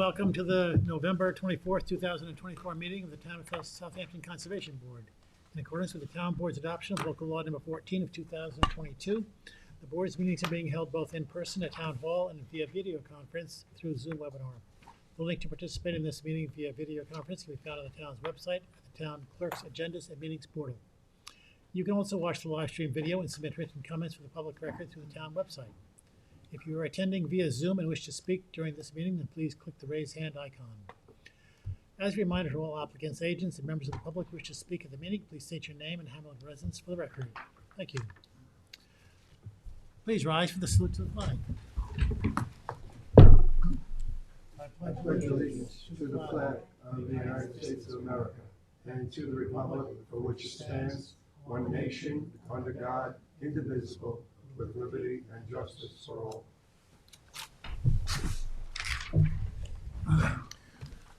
welcome to the November 24th, 2024 meeting of the Town of Southampton Conservation Board. In accordance with the Town Board's adoption of Local Law Number 14 of 2022, the Board's meetings are being held both in person at Town Hall and via video conference through Zoom webinar. The link to participate in this meeting via video conference can be found on the town's website at the Town Clerk's Agendas and Meetings portal. You can also watch the live stream video and submit written comments for the public record through the town website. If you are attending via Zoom and wish to speak during this meeting, then please click the raise hand icon. As a reminder to all applicants, agents, and members of the public who wish to speak at the meeting, please state your name and Hamilton residence for the record. Thank you. Please rise for the salute to the flag. I pledge allegiance to the flag of the United States of America and to the republic for which it stands, one nation, under God, indivisible, with liberty and justice for all.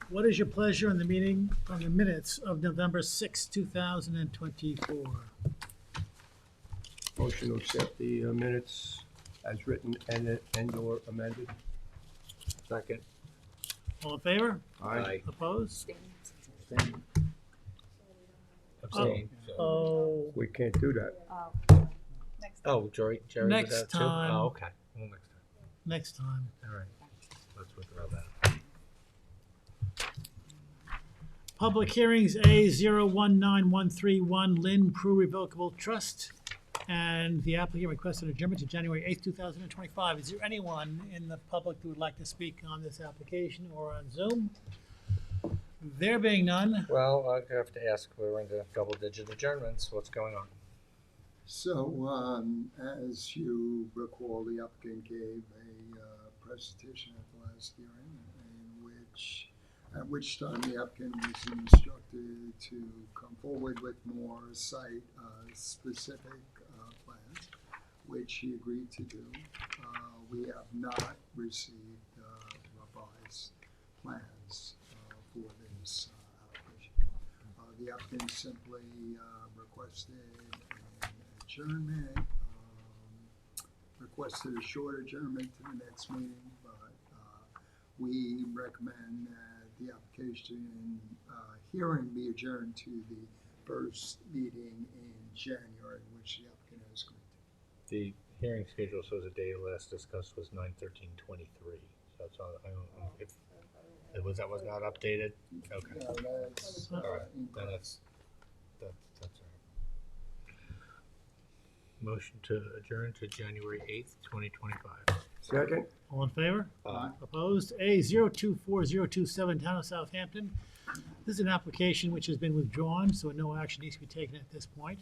What is your pleasure in the meeting on the minutes of November 6, 2024? Motion to accept the minutes as written and or amended. Second. All in favor? Aye. Opposed? Abstain. Oh, We can't do that. Oh, Jerry was Next out too? time. Oh, okay. Well, next time. next time. All right. Let's withdraw that. Public hearings A019131 Lynn Prue Revocable Trust, and the applicant requested adjournment to January 8th, 2025. Is there anyone in the public who would like to speak on this application or on Zoom? There being none. Well, I have to ask, we're into double-digit adjournments. What's going on? So, as you recall, the applicant gave a presentation at the last hearing at which time the applicant was instructed to come forward with more site-specific plans, which he agreed to do. We have not received revised plans for this application. The applicant simply requested adjournment, requested a short adjournment to the next meeting, but we recommend that the application hearing be adjourned to the first meeting in January, which the applicant has agreed to. The hearing schedule shows the day last discussed was 9/13/23. So it's on, I don't know if it was, that was not updated. Okay. No, that's All right. Then incorrect. that's all right. Motion to adjourn to January 8th, 2025. Second? All in favor? Aye. Opposed? A024027 Town of Southampton. This is an application which has been withdrawn, so no action needs to be taken at this point.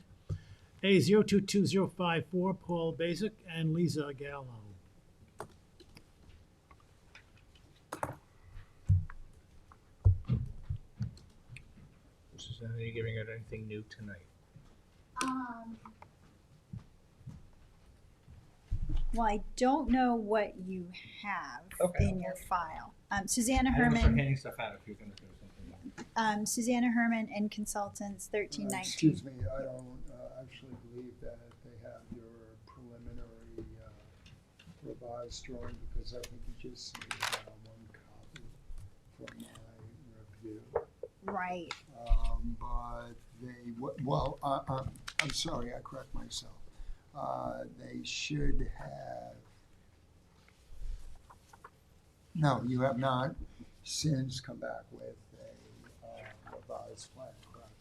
A022054 Paul Basic and Lisa Gallo. Susanna, are you giving out anything new tonight? Well, I don't know what you have Okay. in your file. Susanna I didn't start Herman, handing stuff out if you're going to do something. Susanna Herman and Consultants, 1319. Excuse me, I don't actually believe that they have your preliminary revised drawing, because I think you just need one copy from my review. Right. But they, I'm sorry, I correct myself. They should have, no, you have not since come back with a revised plan, correct?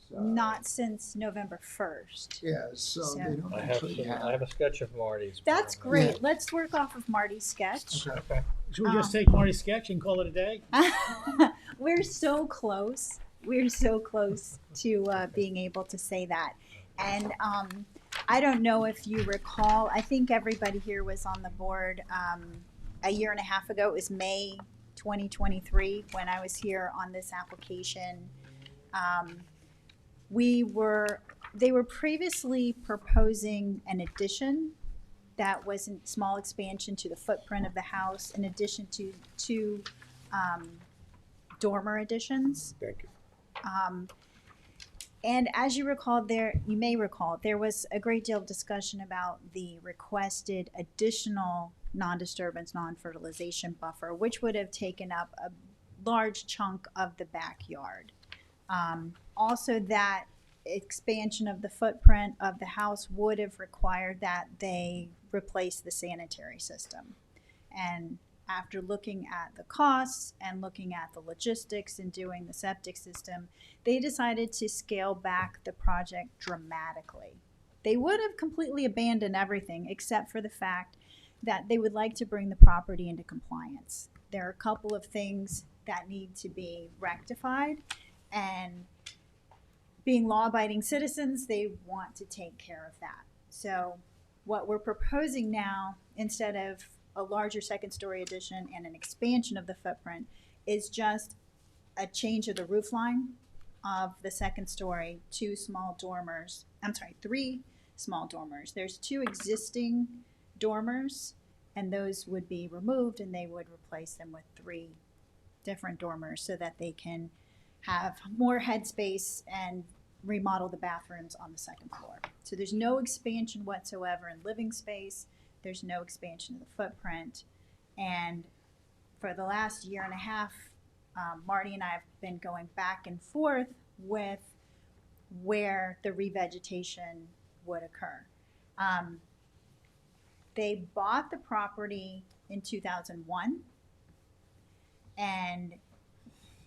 So, Not since November 1st. Yeah, so So- they don't I actually have a sketch of Marty's. That's but- great. Let's work off of Marty's sketch. Okay. Should we just take Marty's sketch and call it a day? We're so close. We're so close to being able to say that. And I don't know if you recall, I think everybody here was on the board a year and a half ago. It was May 2023 when I was here on this application. They were previously proposing an addition that was a small expansion to the footprint of the house, in addition to two dormer additions. Thank you. And as you may recall, there was a great deal of discussion about the requested additional non-disturbance, non-fertilization buffer, which would have taken up a large chunk of the backyard. Also, that expansion of the footprint of the house would have required that they replace the sanitary system. And after looking at the costs and looking at the logistics and doing the septic system, they decided to scale back the project dramatically. They would have completely abandoned everything except for the fact that they would like to bring the property into compliance. There are a couple of things that need to be rectified, and being law-abiding citizens, they want to take care of that. So what we're proposing now, instead of a larger second-story addition and an expansion of the footprint, is just a change of the roof line of the second story, three small dormers. There's 2 existing dormers, and those would be removed, and they would replace them with 3 different dormers so that they can have more headspace and remodel the bathrooms on the second floor. So there's no expansion whatsoever in living space. There's no expansion of the footprint. And for the last year and a half, Marty and I have been going back and forth with where the revegetation would occur. They bought the property in 2001 and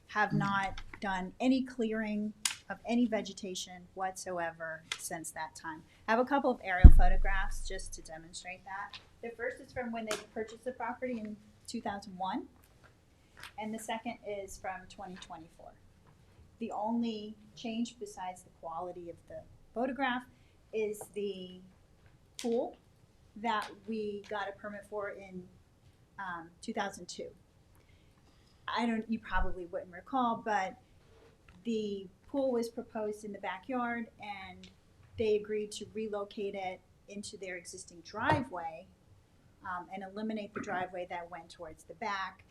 have not done any clearing of any vegetation whatsoever since that time. I have a couple of aerial photographs just to demonstrate that. The first is from when they purchased the property in 2001, and the second is from 2024. The only change besides the quality of the photograph is the pool that we got a permit for in 2002. You probably wouldn't recall, but the pool was proposed in the backyard, and they agreed to relocate it into their existing driveway and eliminate the driveway that went towards the back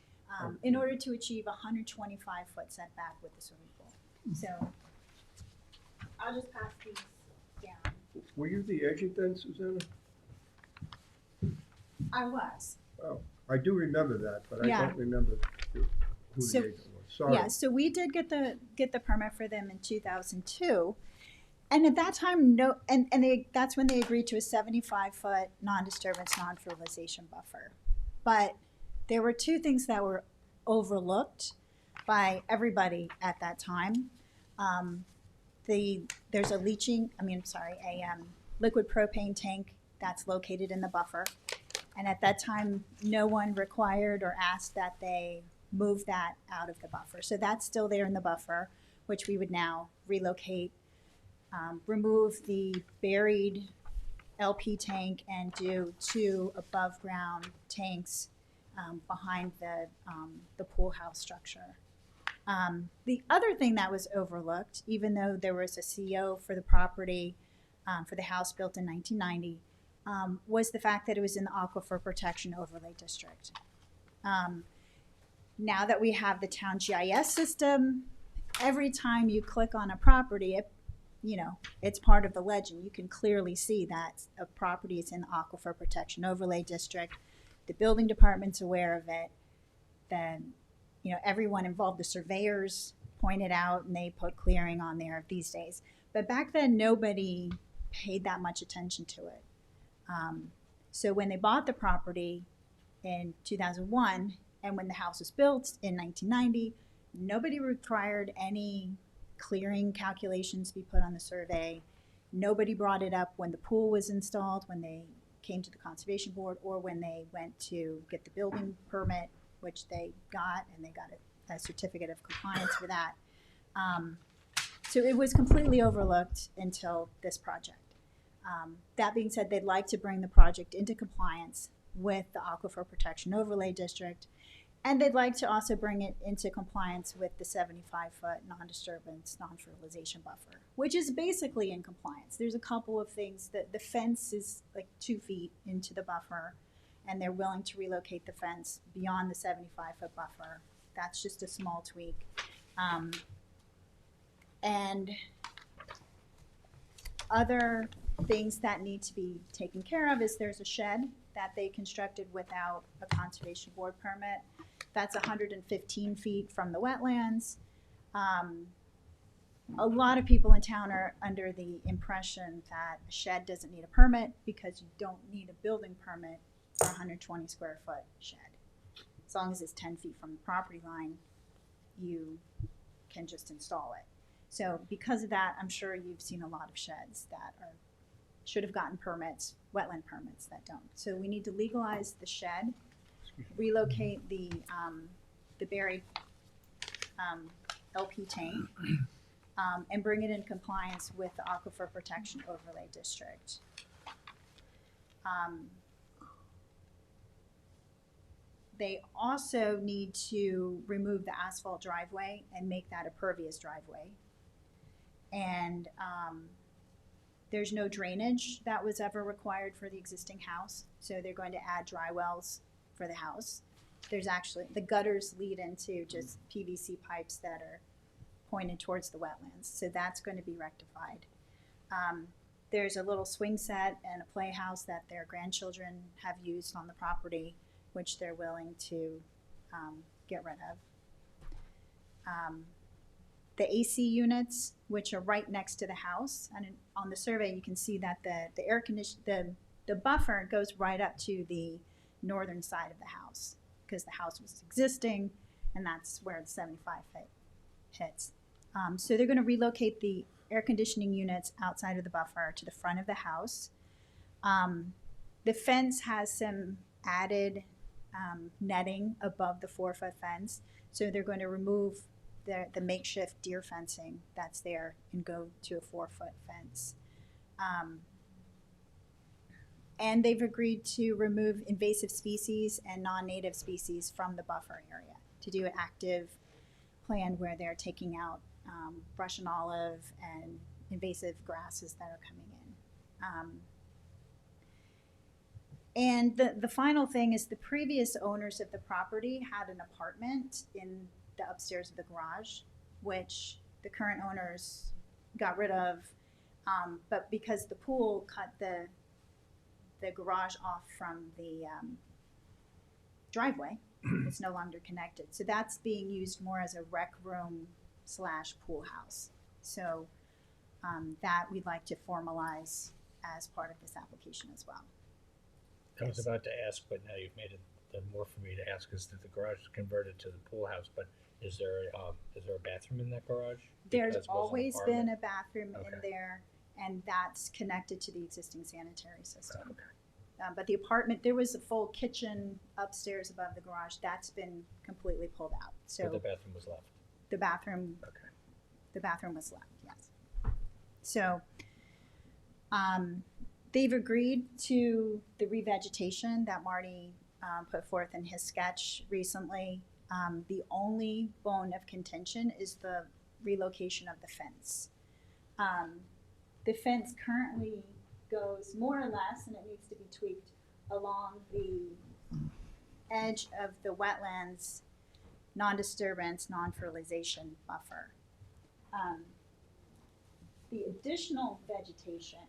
in order to achieve a 125-foot setback with the swimming pool. So I'll just pass these down. Were you the agent then, Susanna? I was. Oh, I do remember that, but Yeah. I don't remember who So- the agent was. Sorry. Yeah, so we did get the permit for them in 2002, and at that time, that's when they agreed to a 75-foot non-disturbance, non-fertilization buffer. But there were 2 things that were overlooked by everybody at that time. There's a liquid propane tank that's located in the buffer, and at that time, no one required or asked that they move that out of the buffer. So that's still there in the buffer, which we would now relocate, remove the buried LP tank and do 2 above ground tanks behind the pool house structure. The other thing that was overlooked, even though there was a CO for the property, for the house built in 1990, was the fact that it was in the Aquifer Protection Overlay District. Now that we have the town GIS system, every time you click on a property, it's part of the legend. You can clearly see that a property is in the Aquifer Protection Overlay District. The building department's aware of it. Then, everyone involved, the surveyors pointed out, and they put clearing on there these days. But back then, nobody paid that much attention to it. So when they bought the property in 2001, and when the house was built in 1990, nobody required any clearing calculations be put on the survey. Nobody brought it up when the pool was installed, when they came to the Conservation Board, or when they went to get the building permit, which they got, and they got a certificate of compliance for that. So it was completely overlooked until this project. That being said, they'd like to bring the project into compliance with the Aquifer Protection Overlay District, and they'd like to also bring it into compliance with the 75-foot non-disturbance, non-fertilization buffer, which is basically in compliance. There's a couple of things. The fence is like 2 feet into the buffer, and they're willing to relocate the fence beyond the 75-foot buffer. That's just a small tweak. And other things that need to be taken care of is there's a shed that they constructed without a conservation board permit. That's 115 feet from the wetlands. A lot of people in town are under the impression that a shed doesn't need a permit because you don't need a building permit for a 120 square foot shed. As long as it's 10 feet from the property line, you can just install it. So because of that, I'm sure you've seen a lot of sheds that should have gotten permits, wetland permits that don't. So we need to legalize the shed, relocate the buried LP tank, and bring it in compliance with the Aquifer Protection Overlay District. They also need to remove the asphalt driveway and make that a pervious driveway. And there's no drainage that was ever required for the existing house, so they're going to add dry wells for the house. There's actually, the gutters lead into just PVC pipes that are pointed towards the wetlands, so that's going to be rectified. There's a little swing set and a playhouse that their grandchildren have used on the property, which they're willing to get rid of. The AC units, which are right next to the house, and on the survey you can see that the air condition, the buffer goes right up to the northern side of the house because the house was existing, and that's where the 75 feet hits. So they're going to relocate the air conditioning units outside of the buffer to the front of the house. The fence has some added netting above the 4-foot fence, so they're going to remove the makeshift deer fencing that's there and go to a 4-foot fence. And they've agreed to remove invasive species and non-native species from the buffer area to do an active plan where they're taking out brush and olive and invasive grasses that are coming in. And the final thing is the previous owners of the property had an apartment in the upstairs of the garage, which the current owners got rid of, but because the pool cut the garage off from the driveway, it's no longer connected. So that's being used more as a rec room / pool house. So that we'd like to formalize as part of this application as well. I was about to ask, but now you've made it more for me to ask, is that the garage is converted to the pool house, but is there a bathroom in that garage? There's Because it wasn't always an been apartment? a bathroom in Okay. there, and that's connected to the existing sanitary system. Okay. But the apartment, there was a full kitchen upstairs above the garage. That's been completely pulled out. So But the bathroom was left. the bathroom, Okay. the bathroom was left, yes. So they've agreed to the revegetation that Marty put forth in his sketch recently. The only bone of contention is the relocation of the fence. The fence currently goes more or less, and it needs to be tweaked, along the edge of the wetlands non-disturbance, non-fertilization buffer. The additional vegetation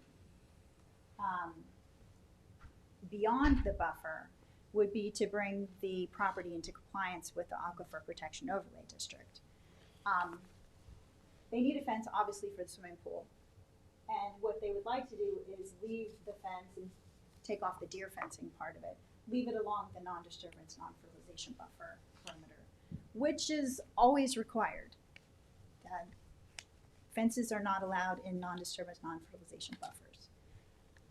beyond the buffer would be to bring the property into compliance with the Aquifer Protection Overlay District. They need a fence, obviously, for the swimming pool. And what they would like to do is leave the fence and take off the deer fencing part of it, leave it along the non-disturbance, non-fertilization buffer perimeter, which is always required. Fences are not allowed in non-disturbance, non-fertilization buffers.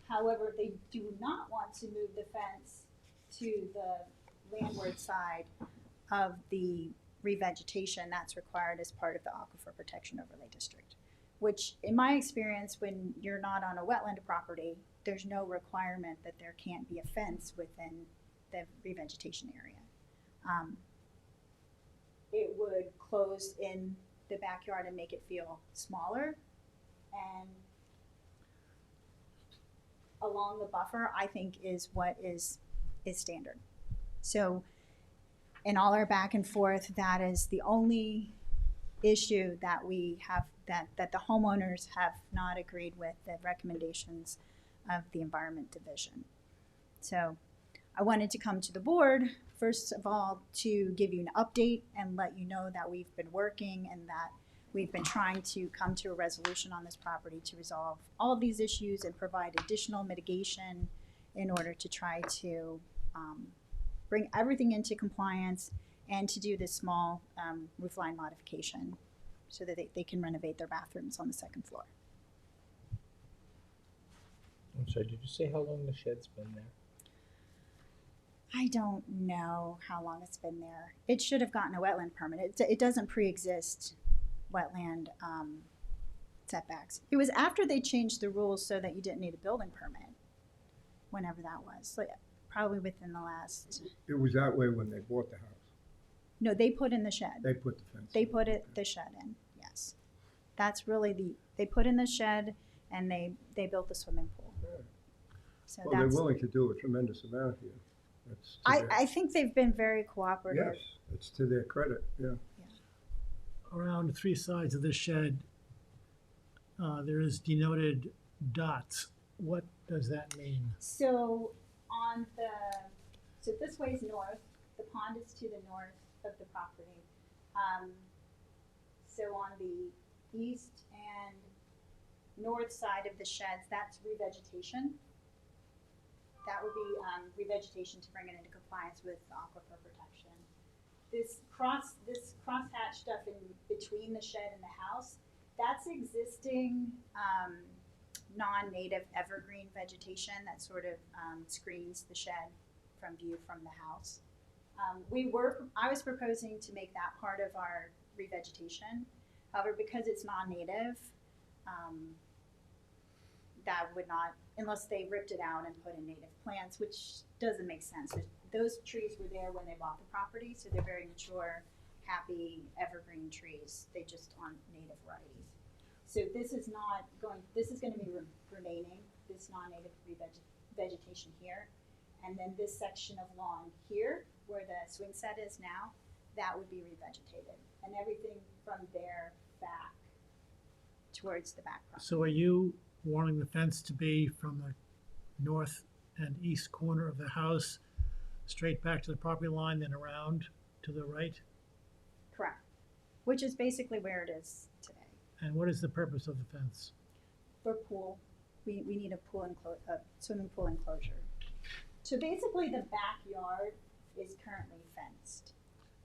However, they do not want to move the fence to the landward side of the revegetation that's required as part of the Aquifer Protection Overlay District, which in my experience, when you're not on a wetland property, there's no requirement that there can't be a fence within the revegetation area. It would close in the backyard and make it feel smaller, and along the buffer, I think is what is standard. So in all our back and forth, that is the only issue that we have that the homeowners have not agreed with the recommendations of the Environment Division. So I wanted to come to the board, first of all, to give you an update and let you know that we've been working and that we've been trying to come to a resolution on this property to resolve all of these issues and provide additional mitigation in order to try to bring everything into compliance and to do this small roof line modification so that they can renovate their bathrooms on the second floor. I'm sorry, did you say how long the shed's been there? I don't know how long it's been there. It should have gotten a wetland permit. It doesn't pre-exist wetland setbacks. It was after they changed the rules so that you didn't need a building permit, whenever that was. Like, probably within the last. It was that way when they bought the house. No, they put in the shed. They put the fence. They in. put the shed in. Yes, that's really they put in the shed and they built the swimming pool. Right. So Well, they're that's. willing to do a tremendous amount here. That's to their- I think they've been very cooperative. Yes, it's to their credit, yeah. Around 3 sides of this shed, there is denoted dots. What does that mean? So so this way is north. The pond is to the north of the property. So on the east and north side of the sheds, that's revegetation. That would be revegetation to bring it into compliance with aquifer protection. This crosshatch stuff in between the shed and the house, that's existing non-native evergreen vegetation that sort of screens the shed from view from the house. I was proposing to make that part of our revegetation. However, because it's non-native, that would not, unless they ripped it out and put in native plants, which doesn't make sense. Those trees were there when they bought the property, so they're very mature, happy, evergreen trees. They just aren't native varieties. So this is going to be remaining, this non-native vegetation here. And then this section of lawn here, where the swing set is now, that would be revegetated. And everything from there back towards the back property. So are you wanting the fence to be from the north and east corner of the house, straight back to the property line, then around to the right? Correct. Which is basically where it is today. And what is the purpose of the fence? For pool, we need a swimming pool enclosure. So basically the backyard is currently fenced.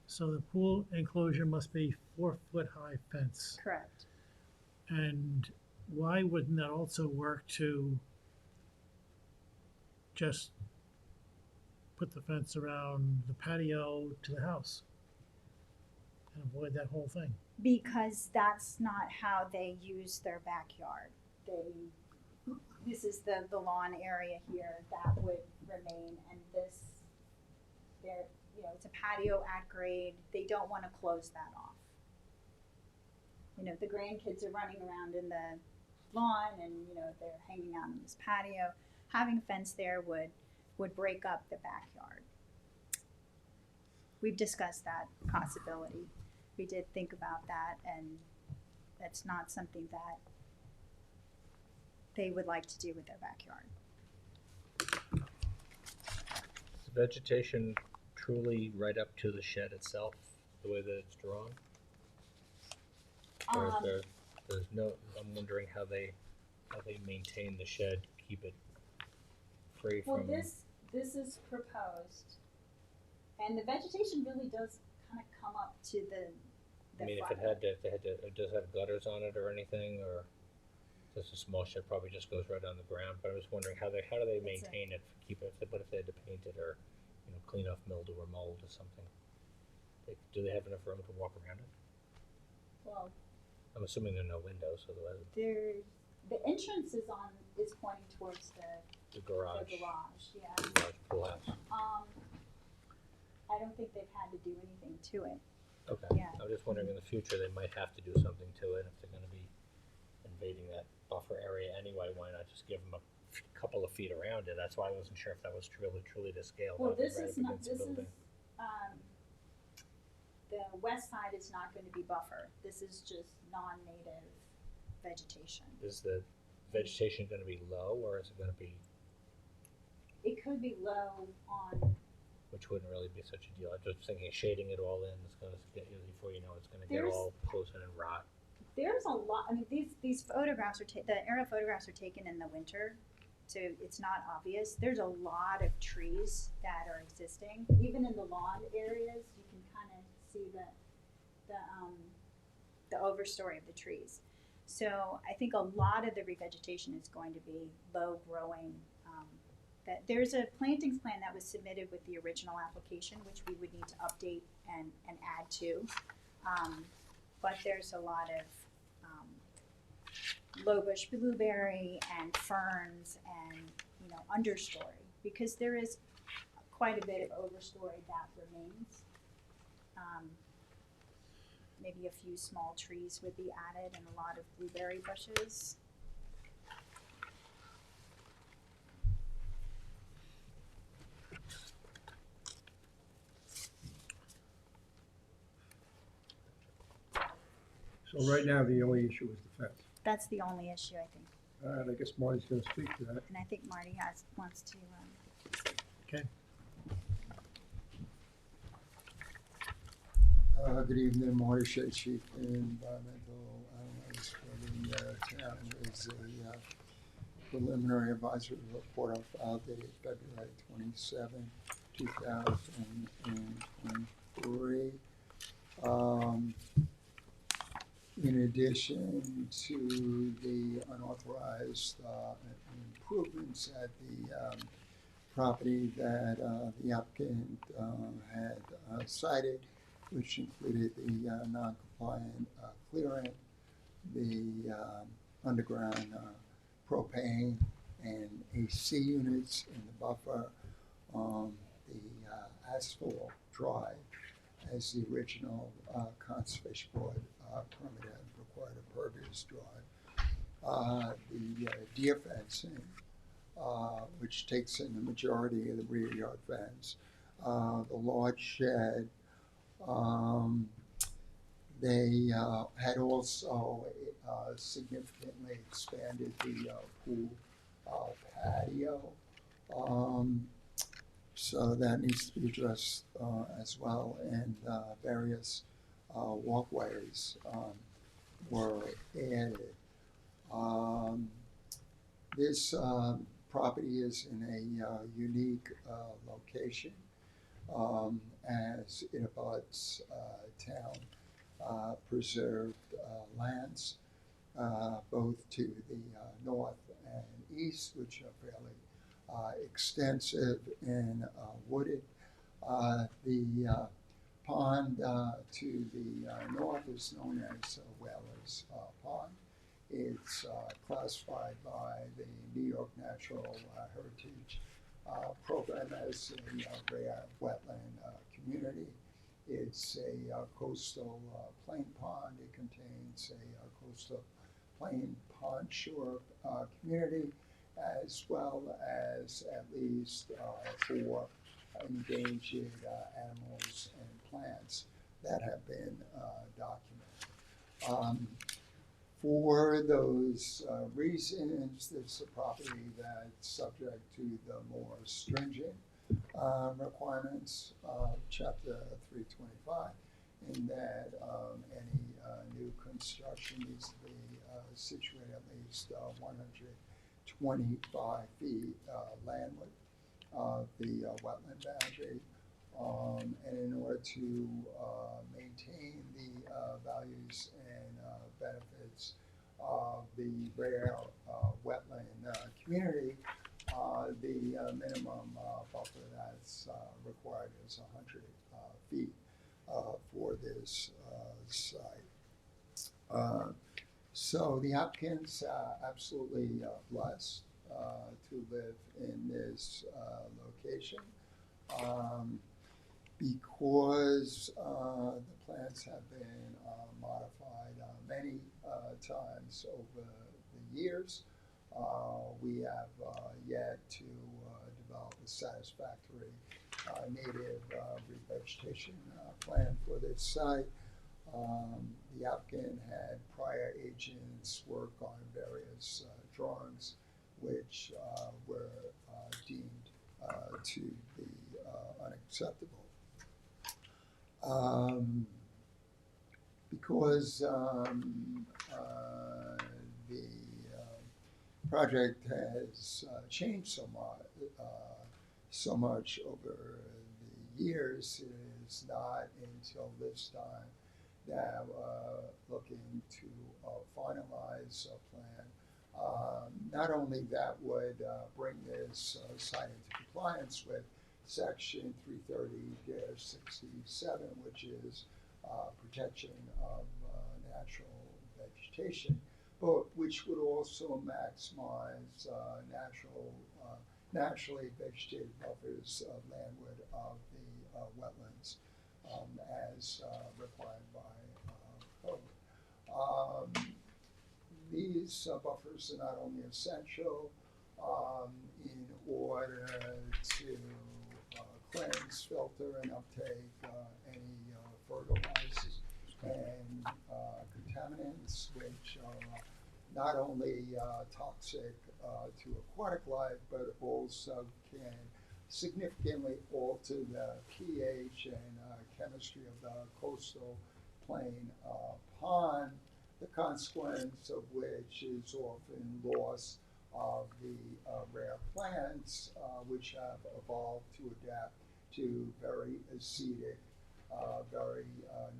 So the pool enclosure must be 4-foot high fence. Correct. And why wouldn't that also work to just put the fence around the patio to the house and avoid that whole thing? Because that's not how they use their backyard. This is the lawn area here that would remain, and it's a patio at grade. They don't want to close that off. The grandkids are running around in the lawn, and they're hanging out in this patio. Having a fence there would break up the backyard. We've discussed that possibility. We did think about that, and that's not something that they would like to do with their backyard. Is the vegetation truly right up to the shed itself, the way that it's drawn? Or is there's no, I'm wondering how they maintain the shed, keep it free Well, from. this is proposed, and the vegetation really does kind of come up to the I mean, if front. it does it have gutters on it or anything, or just a small shed probably just goes right on the ground. But I was wondering how do they maintain it, keep it? What if they had to paint it or clean off mildew or mold or something? Do they have enough room to walk around it? Well, I'm assuming there are no windows, otherwise the entrance is pointing towards the garage, the garage. Yeah. large pool house. I don't think they've had to do anything to it. Okay. Yeah. I was just wondering in the future they might have to do something to it if they're going to be invading that buffer area anyway. Why not just give them a couple of feet around it? That's why I wasn't sure if that was truly to scale. Well, down this right is up not. against the This is building. the west side is not going to be buffer. This is just non-native vegetation. Is the vegetation gonna be low, or is it gonna be, It could be low on, which wouldn't really be such a deal? I'm just thinking shading it all in, it's gonna get, before you know, it's gonna get There's- all close in and rot. there's a lot, I mean, these photographs are, the aerial photographs are taken in the winter, so it's not obvious. There's a lot of trees that are existing, even in the lawn areas, you can kind of see the overstory of the trees. So I think a lot of the revegetation is going to be low growing. That there's a plantings plan that was submitted with the original application, which we would need to update and add to. But there's a lot of low bush blueberry and ferns and, you know, understory, because there is quite a bit of overstory that remains. Maybe a few small trees would be added and a lot of blueberry bushes. So right now, the only issue is the fence. That's the only issue, I think. And I guess Marty's gonna speak to that. And I think Marty wants to, Okay. Good evening, Marty Shea, Chief Environmental Analyst for the town. Is a preliminary advisory report I filed dated February 27, 2023. In addition to the unauthorized improvements at the property that the applicant had cited, which included the non-compliant clearing, the underground propane and AC units in the buffer, the asphalt drive as the original Conservation Board permit had required a pervious drive. The deer fencing, which takes in the majority of the rear yard fence, the large shed. They had also significantly expanded the pool patio. So that needs to be addressed as well, and various walkways were added. This property is in a unique location as it abuts town preserved lands, both to the north and east, which are fairly extensive and wooded. The pond to the north is known as Whalers Pond. It's classified by the New York Natural Heritage Program as a rare wetland community. It's a coastal plain pond. It contains a coastal plain pond shore community, as well as at least 4 endangered animals and plants that have been documented. For those reasons, this is a property that's subject to the more stringent requirements of Chapter 325, in that any new construction needs to be situated at least 125 feet landward of the wetland boundary. And in order to maintain the values and benefits of the rare wetland community, the minimum buffer that's required is 100 feet for this site. So the applicant's absolutely blessed to live in this location. Because the plans have been modified many times over the years, we have yet to develop a satisfactory native revegetation plan for this site. The applicant had prior agents work on various drawings which were deemed to be unacceptable. Because the project has changed so much over the years, it is not until this time that looking to finalize a plan. Not only that would bring this site into compliance with Section 330-67, which is protection of natural vegetation, but which would also maximize naturally vegetated buffers landward of the wetlands as required by code. These buffers are not only essential in order to cleanse, filter, and uptake any fertilizers and contaminants, which are not only toxic to aquatic life, but also can significantly alter the pH and chemistry of the coastal plain pond, the consequence of which is often loss of the rare plants which have evolved to adapt to very acidic, very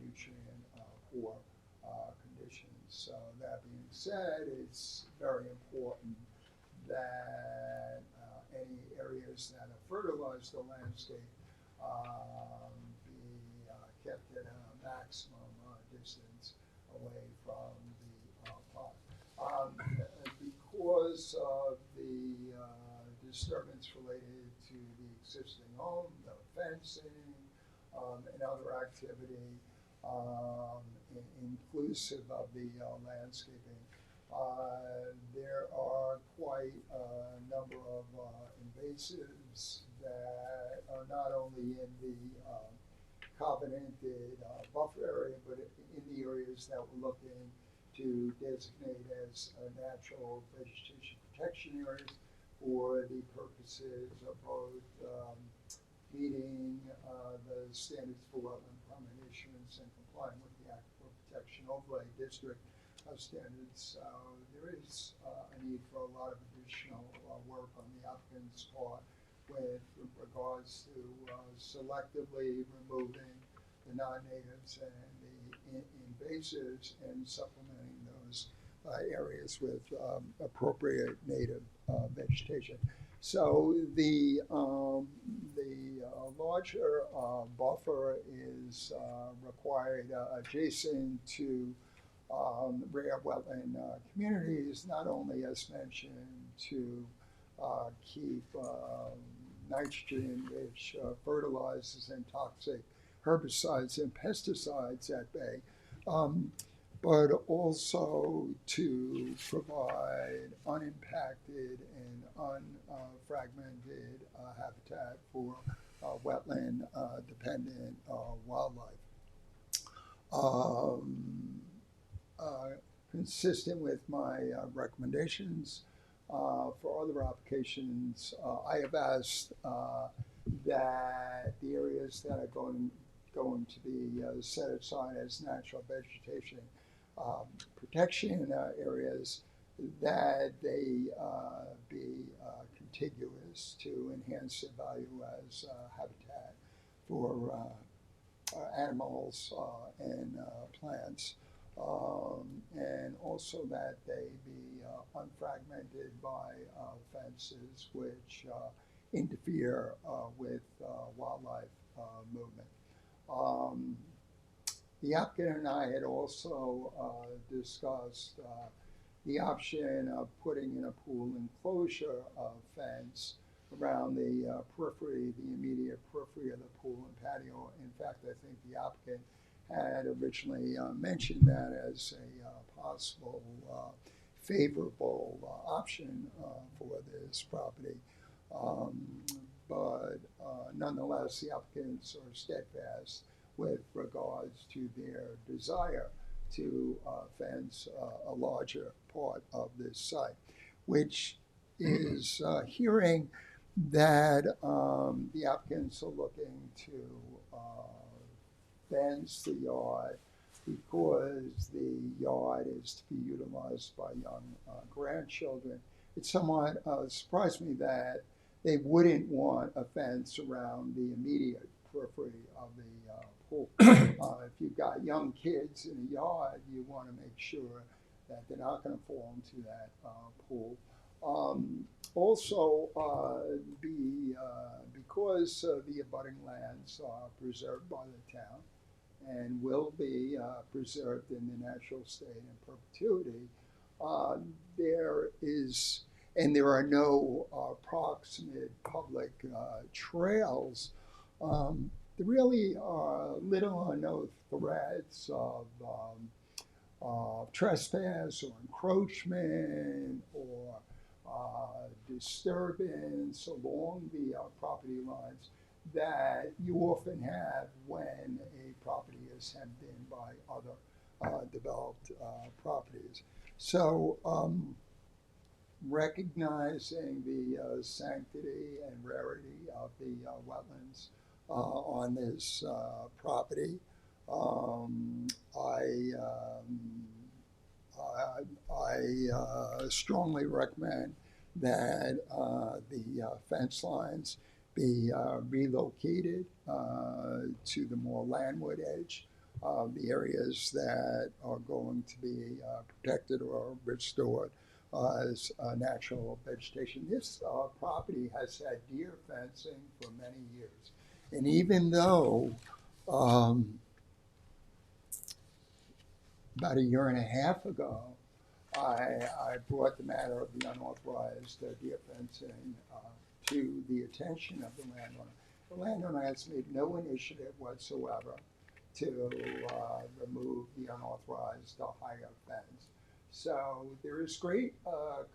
nutrient poor conditions. So that being said, it's very important that any areas that have fertilized the landscape be kept at a maximum distance away from the pond. Because of the disturbance related to the existing home, the fencing, and other activity, inclusive of the landscaping, there are quite a number of invasives that are not only in the covenanted buffer area, but in the areas that we're looking to designate as natural vegetation protection areas for the purposes of both meeting the standards for wetland permit issuance and complying with the Aquifer Protection Overlay District standards. There is a need for a lot of additional work on the applicant's part with regards to selectively removing the non-natives and the invasives and supplementing those areas with appropriate native vegetation. So the larger buffer is required adjacent to rare wetland communities, not only as mentioned to keep nitrogen-rich fertilizers and toxic herbicides and pesticides at bay, but also to provide unimpacted and unfragmented habitat for wetland-dependent wildlife. Consistent with my recommendations for other applications, I have asked that the areas that are going to be set aside as natural vegetation protection areas, that they be contiguous to enhance their value as habitat for animals and plants, and also that they be unfragmented by fences which interfere with wildlife movement. The applicant and I had also discussed the option of putting in a pool enclosure fence around the periphery, the immediate periphery of the pool and patio. In fact, I think the applicant had originally mentioned that as a possible favorable option for this property. But nonetheless, the applicants are steadfast with regards to their desire to fence a larger part of this site, which is hearing that the applicants are looking to fence the yard because the yard is to be utilized by young grandchildren. It somewhat surprised me that they wouldn't want a fence around the immediate periphery of the pool. If you've got young kids in a yard, you want to make sure that they're not going to fall into that pool. Also, because the abutting lands are preserved by the town and will be preserved in the natural state in perpetuity, there are no proximate public trails. There really are little or no threats of trespass or encroachment or disturbance along the property lines that you often have when a property is hemmed in by other developed properties. So recognizing the sanctity and rarity of the wetlands on this property, I strongly recommend that the fence lines be relocated to the more landward edge of the areas that are going to be protected or restored as natural vegetation. This property has had deer fencing for many years. And even though about a year and a half ago, I brought the matter of the unauthorized deer fencing to the attention of the landowner. The landowner has made no initiative whatsoever to remove the unauthorized higher fence. So there is great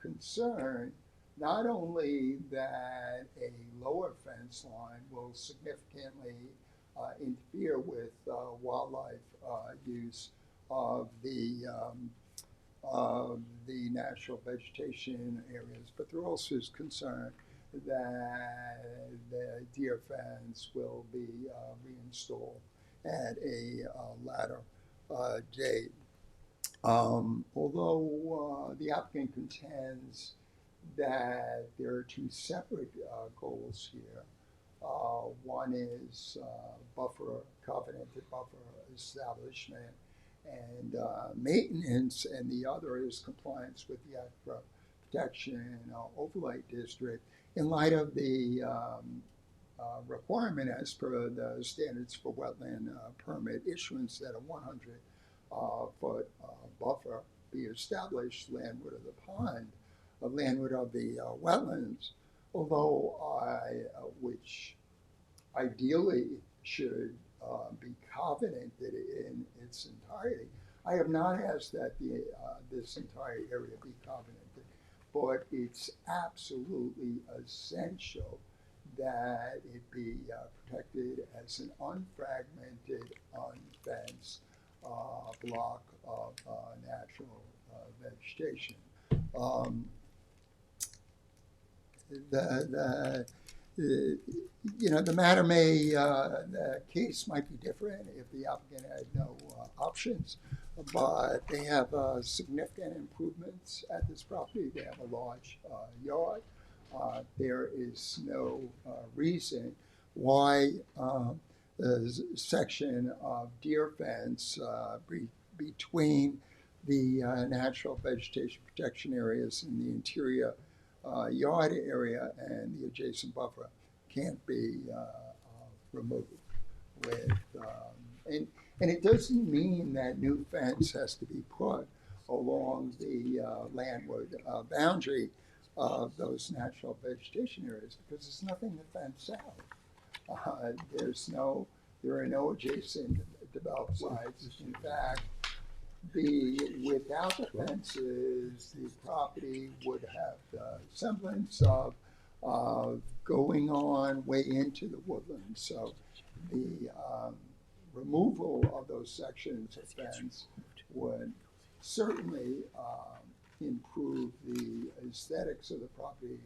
concern, not only that a lower fence line will significantly interfere with wildlife use of the natural vegetation areas, but there also is concern that the deer fence will be reinstalled at a latter date. Although the applicant contends that there are two separate goals here. One is covenanted buffer establishment and maintenance, and the other is compliance with the Aquifer Protection Overlay District in light of the requirement as per the standards for wetland permit issuance that a 100-foot buffer be established landward of the pond, landward of the wetlands, although which ideally should be covenanted in its entirety. I have not asked that this entire area be covenanted, but it's absolutely essential that it be protected as an unfragmented, unfenced block of natural vegetation. The matter the case might be different if the applicant had no options, but they have significant improvements at this property. They have a large yard. There is no reason why the section of deer fence between the natural vegetation protection areas in the interior yard area and the adjacent buffer can't be removed with, and it doesn't mean that new fence has to be put along the landward boundary of those natural vegetation areas, because there's nothing to fence out. There are no adjacent developed sites. In fact, without the fences, the property would have the semblance of going on way into the woodland. So removal of those sections of fence would certainly improve the aesthetics of the property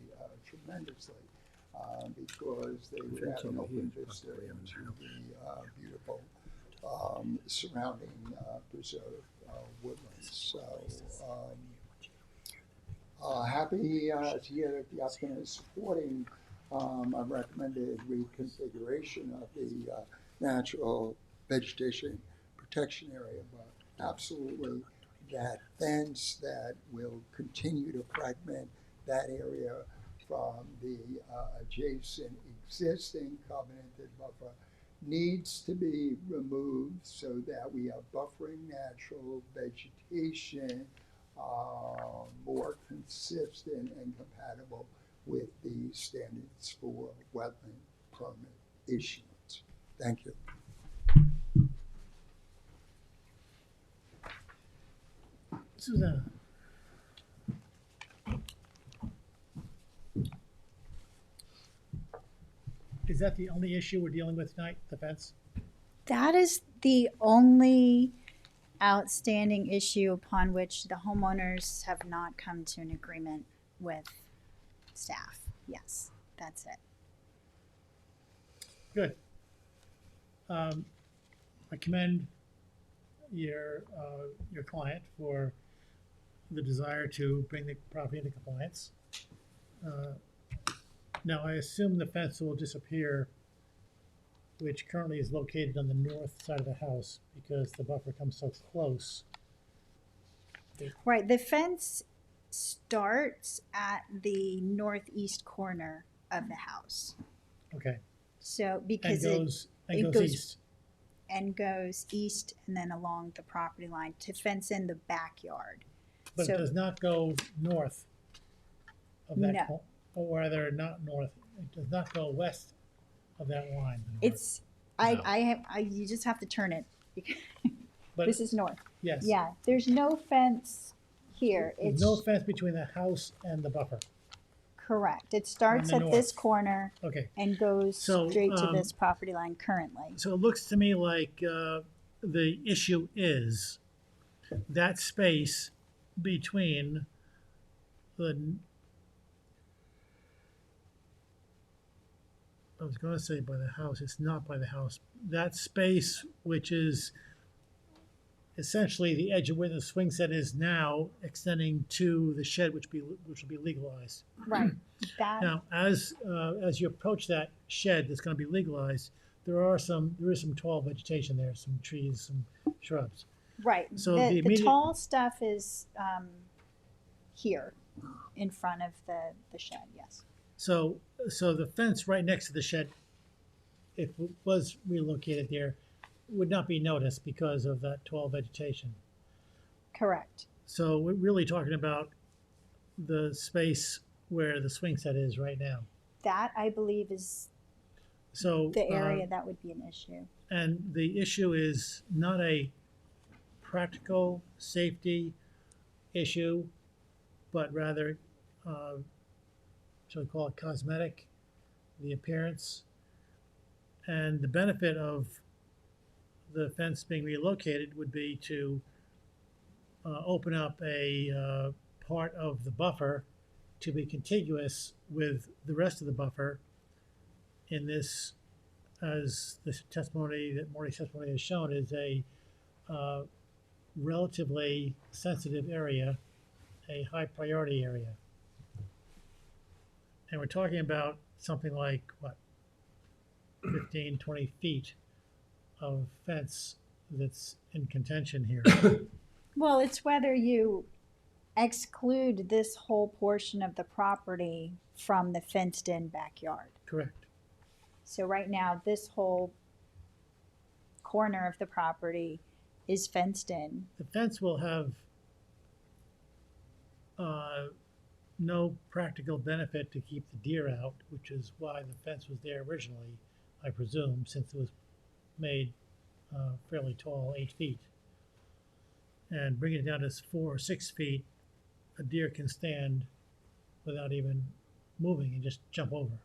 tremendously, because they would have an open vista into the beautiful surrounding preserved woodlands. So happy to hear that the applicant is supporting a recommended reconfiguration of the natural vegetation protection area, but absolutely that fence that will continue to fragment that area from the adjacent existing covenanted buffer needs to be removed so that we are buffering natural vegetation more consistent and compatible with the standards for wetland permit issuance. Thank you. Susanna? Is that the only issue we're dealing with tonight, the fence? That is the only outstanding issue upon which the homeowners have not come to an agreement with staff. Yes, that's it. Good. I commend your client for the desire to bring the property into compliance. Now, I assume the fence will disappear, which currently is located on the north side of the house because the buffer comes so close. Right, the fence starts at the northeast corner of the house. Okay. So And because goes it goes east. and goes east and then along the property line to fence in the backyard. But So- it does not go north of that, No. or rather not north, it does not go west of that line. It's No. you just have to turn it. But This is north. yes, Yeah, there's no fence here. there's It's no fence between the house and the buffer. correct. It starts the at this north. corner Okay, and goes So, straight to this property line currently. so it looks to me like the issue is that space between the, I was going to say by the house, it's not by the house. That space, which is essentially the edge of where the swing set is now, extending to the shed, which will be legalized. Right. That Now, as you approach that shed that's going to be legalized, there is some tall vegetation there, some trees, some shrubs. right. So the the immediate- tall stuff is here in front of the shed. Yes. So the fence right next to the shed, if it was relocated there, would not be noticed because of that tall vegetation. Correct. So we're really talking about the space where the swing set is right now. That I believe is So the area that would be an issue. and the issue is not a practical safety issue, but rather, shall we call it cosmetic, the appearance. And the benefit of the fence being relocated would be to open up a part of the buffer to be contiguous with the rest of the buffer in this, as the testimony that Morty's testimony has shown, is a relatively sensitive area, a high priority area. And we're talking about something like, what, 15, 20 feet of fence that's in contention here. Well, it's whether you exclude this whole portion of the property from the fenced-in backyard. Correct. So right now, this whole corner of the property is fenced in. The fence will have no practical benefit to keep the deer out, which is why the fence was there originally, I presume, since it was made fairly tall, 8 feet. And bringing it down to 4 or 6 feet, a deer can stand without even moving and just jump over.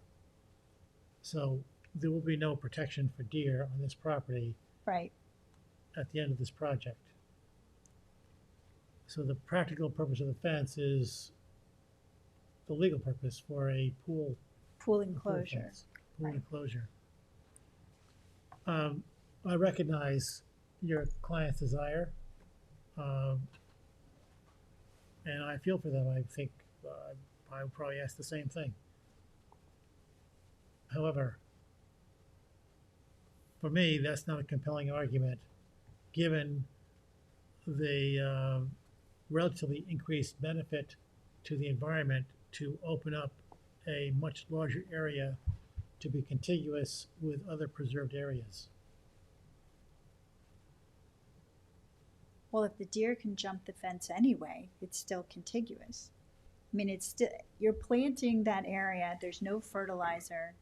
So there will be no protection for deer on this property Right. at the end of this project. So the practical purpose of the fence is the legal purpose for a pool. Pool a pool enclosure. fence, Pool Right. enclosure. I recognize your client's desire, and I feel for them. I think I would probably ask the same thing. However, for me, that's not a compelling argument, given the relatively increased benefit to the environment to open up a much larger area to be contiguous with other preserved areas. Well, if the deer can jump the fence anyway, it's still contiguous. I mean, it's still, you're planting that area, there's no fertilizer,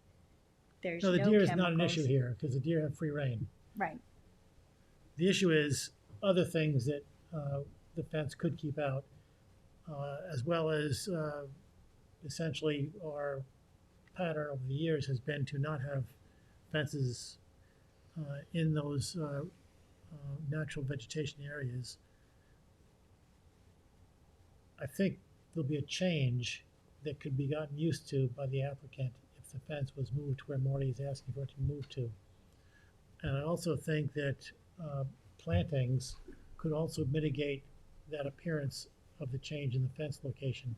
there's No, no the chemicals. deer is not an issue here, because the deer have free reign. Right, The issue is other things that the fence could keep out, as well as essentially our pattern over the years has been to not have fences in those natural vegetation areas. I think there'll be a change that could be gotten used to by the applicant if the fence was moved to where Marty is asking for it to move to. And I also think that plantings could also mitigate that appearance of the change in the fence location.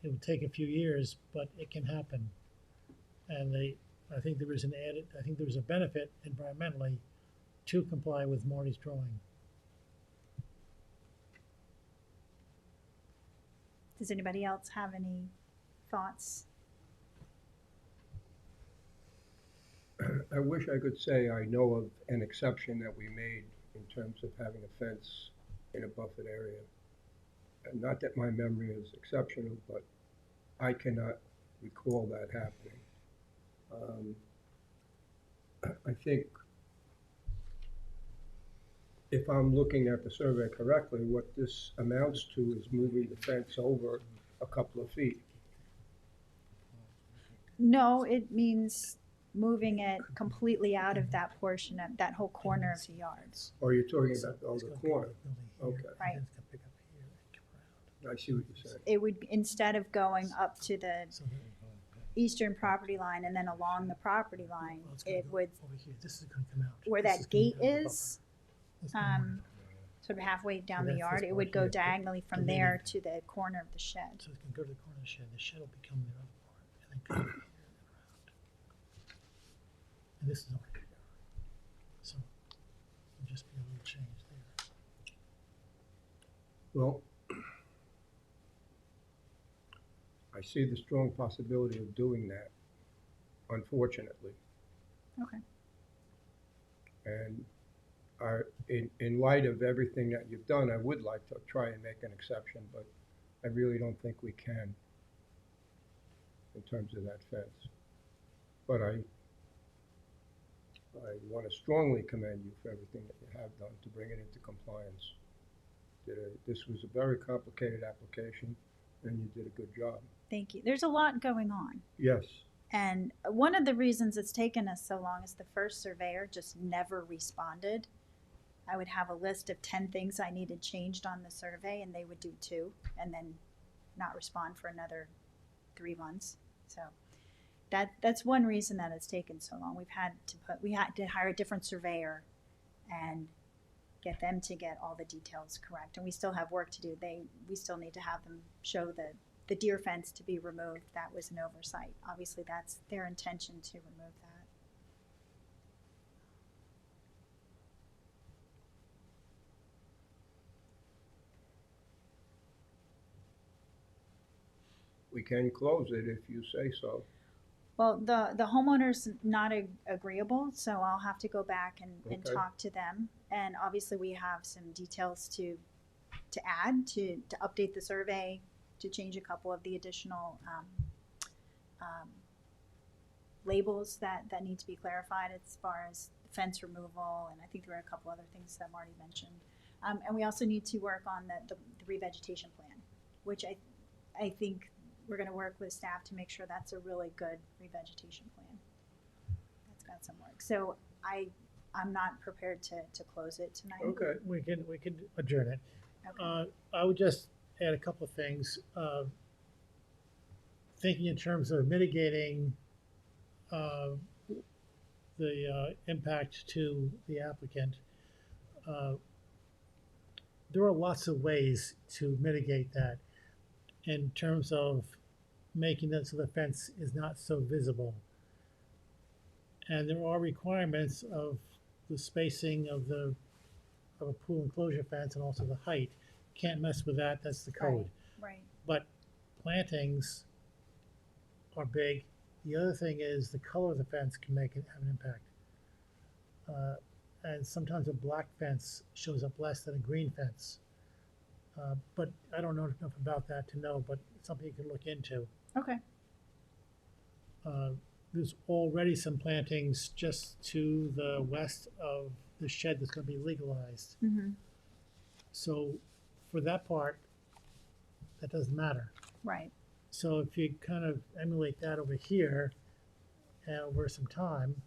It would take a few years, but it can happen. And I think there is a benefit environmentally to comply with Marty's drawing. does anybody else have any thoughts? I wish I could say I know of an exception that we made in terms of having a fence in a buffered area. And not that my memory is exceptional, but I cannot recall that happening. I think if I'm looking at the survey correctly, what this amounts to is moving the fence over a couple of feet. No, it means moving it completely out of that portion of, that whole corner of the yards. Or you're talking So about the it's other gonna pick corner? up building here, Okay. and then Right. it's gonna pick up here and come around. I see what you're saying. It would, instead of going up to the So then eastern property line and then along the property line, well, it's gonna it go would, over here. This is gonna come out. where This that is coming gate out of the buffer. is, That's gonna um, sort of halfway down the that's yard, this it would part go here, diagonally from deleted. there to the corner of the shed. So it can go to the corner of the shed. The shed will become the other part, and then come over here and around. And this is over here. So it'll just be a little change there. Well, I see the strong possibility of doing that, unfortunately. Okay. And in light of everything that you've done, I would like to try and make an exception, but I really don't think we can in terms of that fence. But I want to strongly commend you for everything that you have done to bring it into compliance. This was a very complicated application, and you did a good job. Thank you. There's a lot going on. Yes. And one of the reasons it's taken us so long is the first surveyor just never responded. I would have a list of 10 things I needed changed on the survey, and they would do 2 and then not respond for another 3 months. So that's one reason that it's taken so long. We had to hire a different surveyor and get them to get all the details correct. And we still have work to do. We still need to have them show the deer fence to be removed. That was an oversight. Obviously, that's their intention to remove that. We can close it if you say so. Well, the homeowner's not agreeable, so I'll have to go back and Okay. talk to them. And obviously, we have some details to add, to update the survey, to change a couple of the additional labels that need to be clarified as far as fence removal, and I think there were a couple other things that Marty mentioned. And we also need to work on the revegetation plan, which I think we're going to work with staff to make sure that's a really good revegetation plan. That's got some work. So I'm not prepared to close it tonight. Okay. We can adjourn it. Okay. I would just add a couple of things. Thinking in terms of mitigating the impact to the applicant, there are lots of ways to mitigate that in terms of making it so the fence is not so visible. And there are requirements of the spacing of a pool enclosure fence and also the height. Can't mess with that, that's the code. Right. But plantings are big. The other thing is the color of the fence can have an impact. And sometimes a black fence shows up less than a green fence. But I don't know enough about that to know, but it's something you can look into. Okay. There's already some plantings just to the west of the shed that's gonna be legalized. Mm-hmm. So for that part, that doesn't matter. Right. So if you kind of emulate that over here, over some time,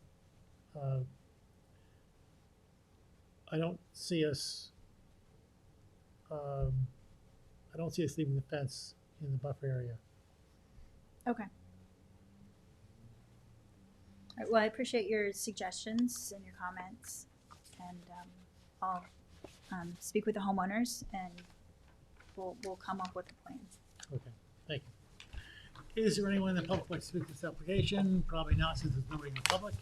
I don't see us leaving the fence in the buffer area. Okay. All right, well, I appreciate your suggestions and your comments, and I'll speak with the homeowners, and we'll come up with a plan. Okay, thank you. Is there anyone in the public who wants to speak to this application? Probably not, since there's nobody in the public.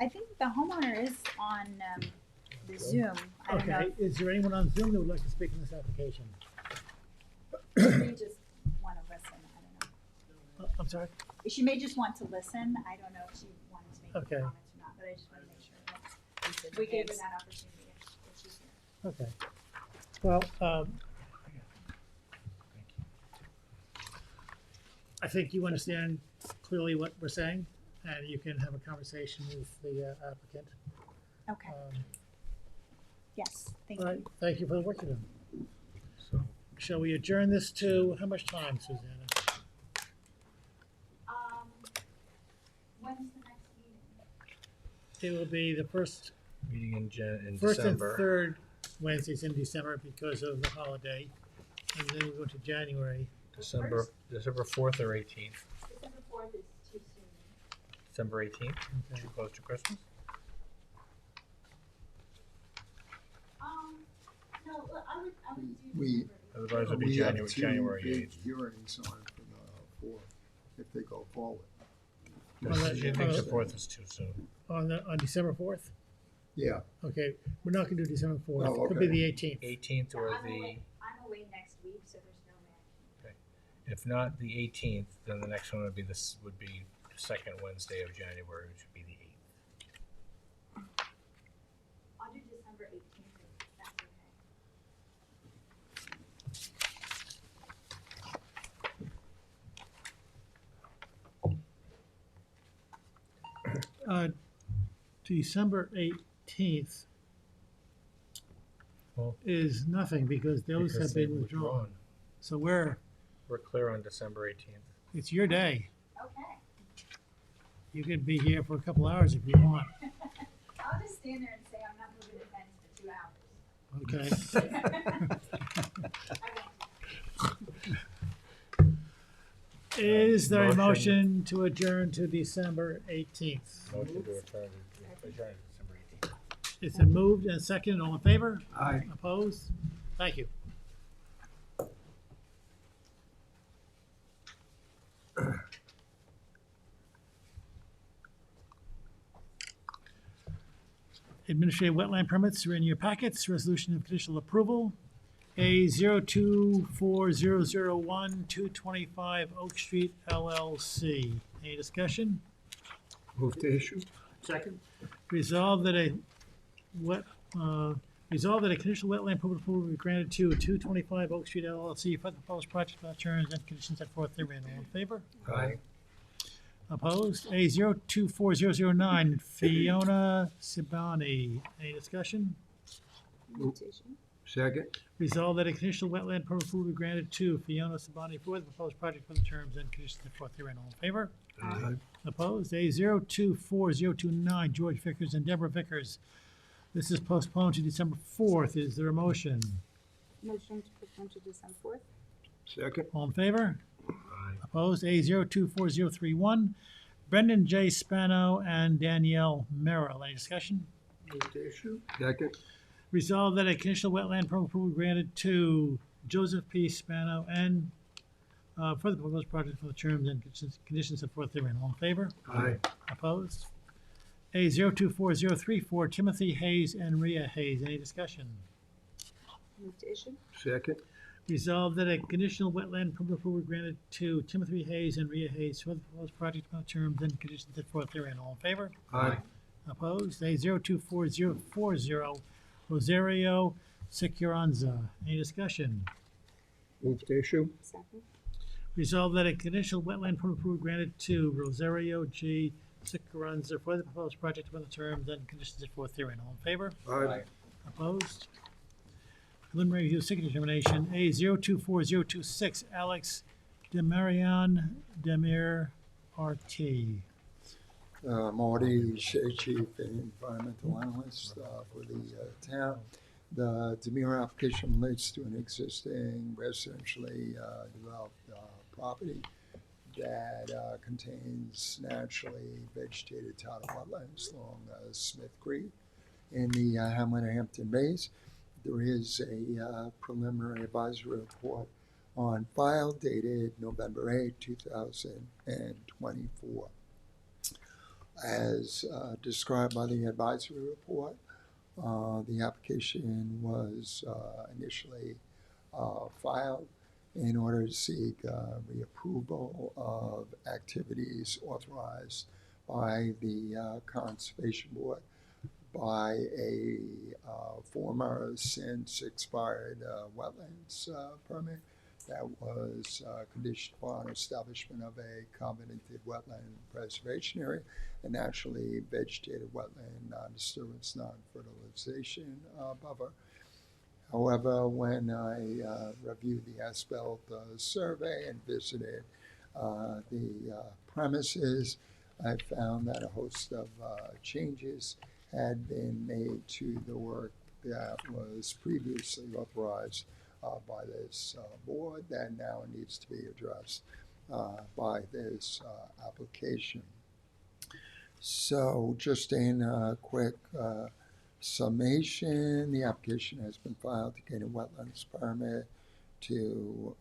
I think the homeowner is on the Zoom. I don't know. Okay, is there anyone on Zoom that would like to speak on this application? She may just want to listen. I don't know. I'm sorry? She may just want to listen. I don't know if she wanted to make any Okay. comments or not, but I just want to make sure that we gave her that opportunity if she's here. Okay. Well, I think you understand clearly what we're saying, and you can have a conversation with the applicant. Okay. Yes, thank All right, you. thank you for the work you're doing. So, Shall we adjourn this to, how much time, Susanna? When's the next meeting? It will be the first meeting in and December. third Wednesdays in December because of the holiday, and then we go to January. December 4th or 18th? December 4th is too soon. December 18th, Okay. too close to Christmas? No, I would do We- December. Otherwise it'd be We have January two big 8th. hearings on for the 4th, if they go forward. Well, that- I think the 4th is too soon. On December 4th? Yeah, Okay, we're not gonna do December 4th. Oh, Could be okay. the 18th. 18th or I'm the, away next week, so there's no match. if not the 18th, then the next one would be the second Wednesday of January, which would be the 8th. I'll do December 18th, if that's okay. December 18th Well, is nothing because those because have been they've withdrawn. So We're clear on December 18th. it's your day. Okay. You could be here for a couple hours if you want, I'll just stand there and say I'm not moving the fence for 2 hours. okay? I won't do Is there a Motion. motion to adjourn to December 18th? Motion to adjourn to December 18th. It's been moved and seconded. All in favor? Aye. Opposed? Thank you. Administrative wetland permits are in your packets. Resolution of conditional approval. A 024001 225 Oak Street LLC. Any discussion? Move to issue. Second. Resolved that a conditional wetland permit approval be granted to 225 Oak Street LLC for the proposed project on terms and conditions set forth therein. All in favor? Aye. Opposed? A 024009 Fiona Sibani. Any discussion? Second. Resolved that a conditional wetland permit approval be granted to Fiona Sibani for the proposed project for the terms and conditions set forth therein. All in favor? Aye. Opposed? A 024029 George Vickers and Deborah Vickers This is postponed to December 4th. Is there a motion? Motion to postpone to December 4th. Second. All in favor? Aye. Opposed? A024031. Brendan J. Spano and Danielle Merrill. Any discussion? Move to issue. Second. Resolved that a conditional wetland permit approval granted to Joseph P. Spano and for the proposed project for the terms and conditions set forth therein. All in favor? Aye. Opposed? A024034. Timothy Hayes and Rhea Hayes. Any discussion? Move to issue. Second. Resolved that a conditional wetland permit approval granted to Timothy Hayes and Rhea Hayes for the proposed project for the terms and conditions set forth therein. All in favor? Aye. Opposed? A024040. Rosario Securanza. Any discussion? Move to issue. Second. Resolved that a conditional wetland permit approval granted to Rosario G. Securanza for the proposed project for the terms and conditions set forth therein. All in favor? Aye. Opposed? Preliminary review signature determination, A024026, Alex Demarion Demir RT. Marty Shea, Chief Environmental Analyst for the town. The Demir application relates to an existing residentially developed property that contains naturally vegetated tidal wetlands along Smith Creek in the hamlet of Hampton Bays. There is a preliminary advisory report on file dated November 8, 2024. As described by the advisory report, the application was initially filed in order to seek reapproval of activities authorized by the Conservation Board by a former since expired wetlands permit that was conditioned upon establishment of a covenanted wetland preservation area, a naturally vegetated wetland non-disturbance, non-fertilization buffer. However, when I reviewed the as-built survey and visited the premises, I found that a host of changes had been made to the work that was previously authorized by this board that now needs to be addressed by this application. So just in a quick summation, the application has been filed to gain a wetlands permit to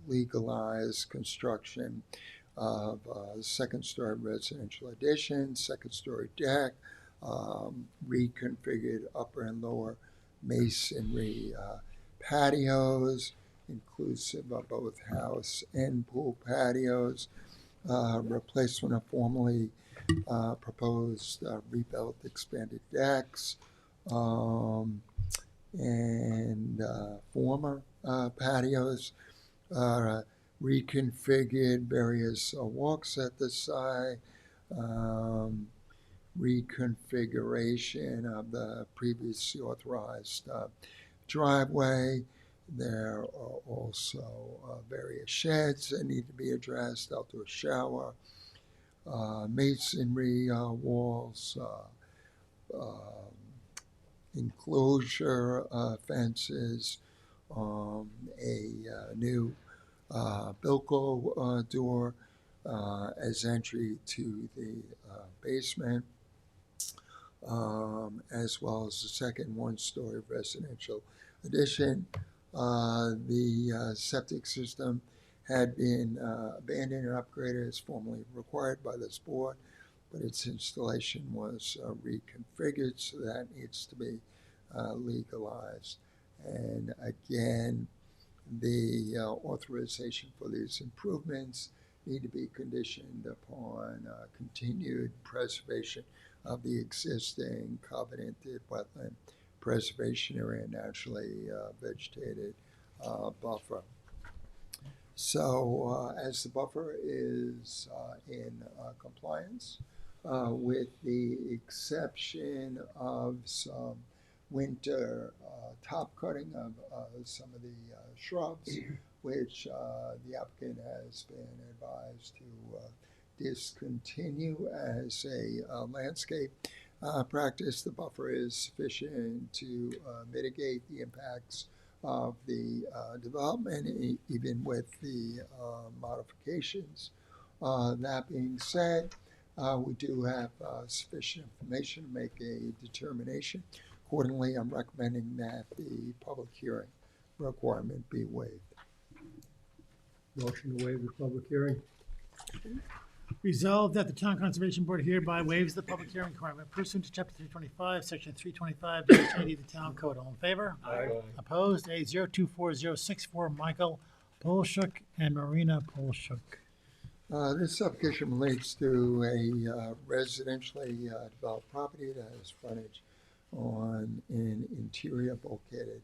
legalize construction of second-story residential addition, second-story deck, reconfigured upper and lower masonry patios, inclusive of both house and pool patios, replacement of formerly proposed rebuilt expanded decks, and former patios, reconfigured various walks at the site, reconfiguration of the previously authorized driveway. There are also various sheds that need to be addressed, outdoor shower, masonry walls, enclosure fences, a new Bilko door as entry to the basement, as well as the second one-story residential addition. The septic system had been abandoned and upgraded as formerly required by this board, but its installation was reconfigured, so that needs to be legalized. And again, the authorization for these improvements need to be conditioned upon continued preservation of the existing covenanted wetland preservation area, naturally vegetated buffer. So as the buffer is in compliance, with the exception of some winter top cutting of some of the shrubs, which the applicant has been advised to discontinue as a landscape. practice, the buffer is sufficient to mitigate the impacts of the development, even with the modifications. That being said, we do have sufficient information to make a determination. Accordingly, I'm recommending that the public hearing requirement be waived. Motion to waive the public hearing. Resolved that the Town Conservation Board hereby waives the public hearing requirement pursuant to Chapter 325, Section 325-80 of the Town Code. All in favor? Aye. Opposed? A024064, Michael Polshuk and Marina Polshuk. This application relates to a residentially developed property that has frontage on an interior bulkheaded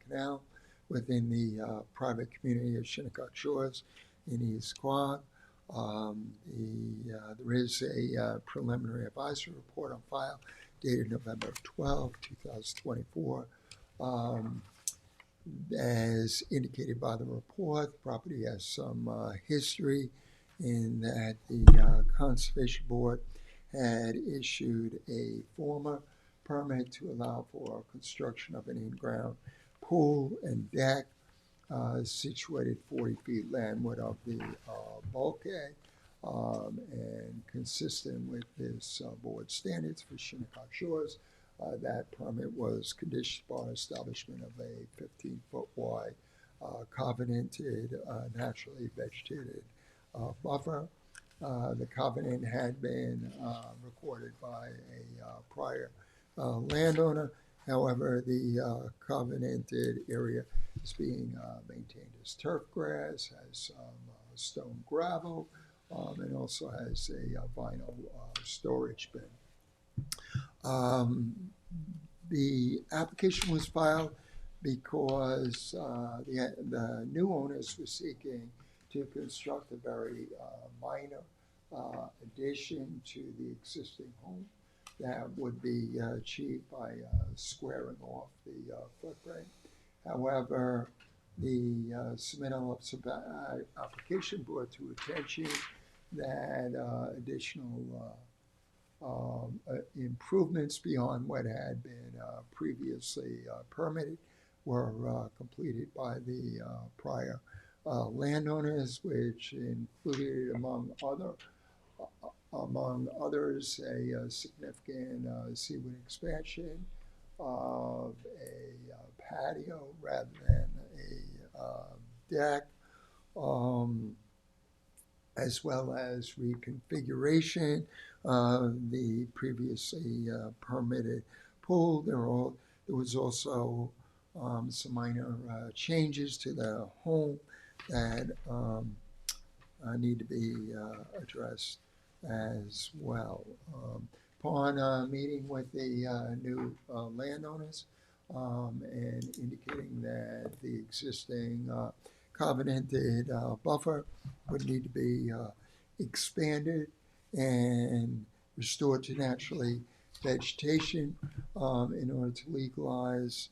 canal within the private community of Shinnecock Shores in East Quogue. There is a preliminary advisory report on file dated November 12, 2024. As indicated by the report, the property has some history in that the Conservation Board had issued a former permit to allow for construction of an in-ground pool and deck situated 40 feet landward of the bulkhead, and consistent with this board standards for Shinnecock Shores. That permit was conditioned upon establishment of a 15-foot wide covenanted, naturally vegetated buffer. The covenant had been recorded by a prior landowner. However, the covenanted area is being maintained as turf grass, has stone gravel, and also has a vinyl storage bin. The application was filed because the new owners were seeking to construct a very minor addition to the existing home that would be achieved by squaring off the footprint. However, the submittal of application brought to attention that additional improvements beyond what had been previously permitted were completed by the prior landowners, which included, among others, a significant seaward expansion of a patio rather than a deck, as well as reconfiguration of the previously permitted pool. There was also some minor changes to the home that need to be addressed as well. Upon meeting with the new landowners and indicating that the existing covenanted buffer would need to be expanded and restored to naturally vegetation in order to legalize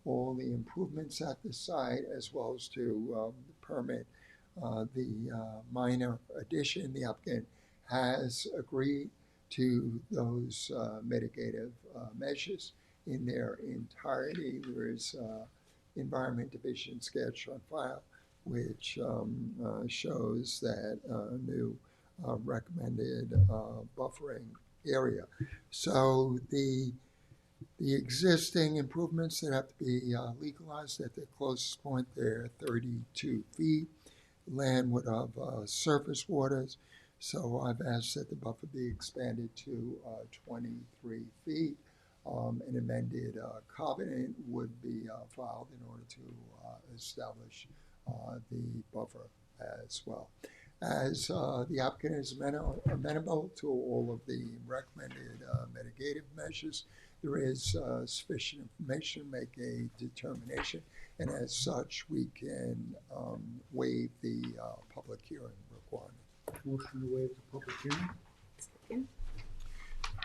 all the improvements at the site, as well as to permit the minor addition. The applicant has agreed to those mitigative measures in their entirety. There is Environment Division sketch on file, which shows that new recommended buffering area. So the existing improvements that have to be legalized at their closest point, they're 32 feet landward of surface waters. So I've asked that the buffer be expanded to 23 feet. An amended covenant would be filed in order to establish the buffer as well. As the applicant is amenable to all of the recommended mitigative measures, there is sufficient information to make a determination, and as such, we can waive the public hearing requirement. Motion to waive the public hearing. Second.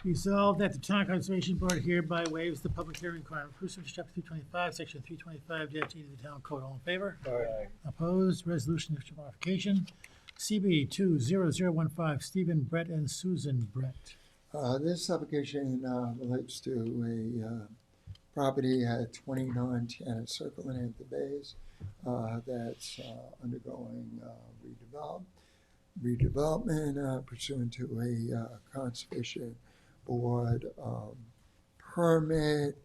Resolved that the Town Conservation Board hereby waives the public hearing requirement pursuant to Chapter 325, Section 325-8 of the Town Code. All in favor? Aye. Opposed? Resolution of modification. CB 20015, Stephen Brett and Susan Brett. This application relates to a property at 29 Tanner Circle in Hampton Bays that's undergoing redevelopment pursuant to a Conservation Board permit.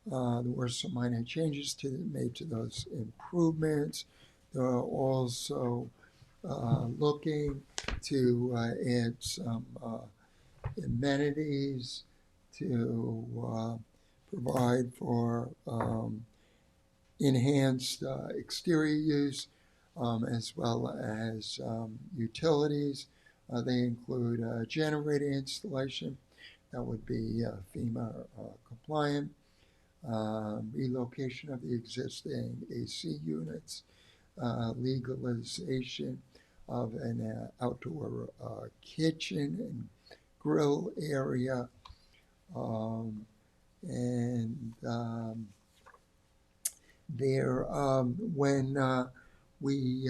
There were some minor changes made to those improvements. There are also looking to add some amenities to provide for enhanced exterior use as well as utilities. They include generator installation that would be FEMA compliant, relocation of the existing AC units, legalization of an outdoor kitchen and grill area, when we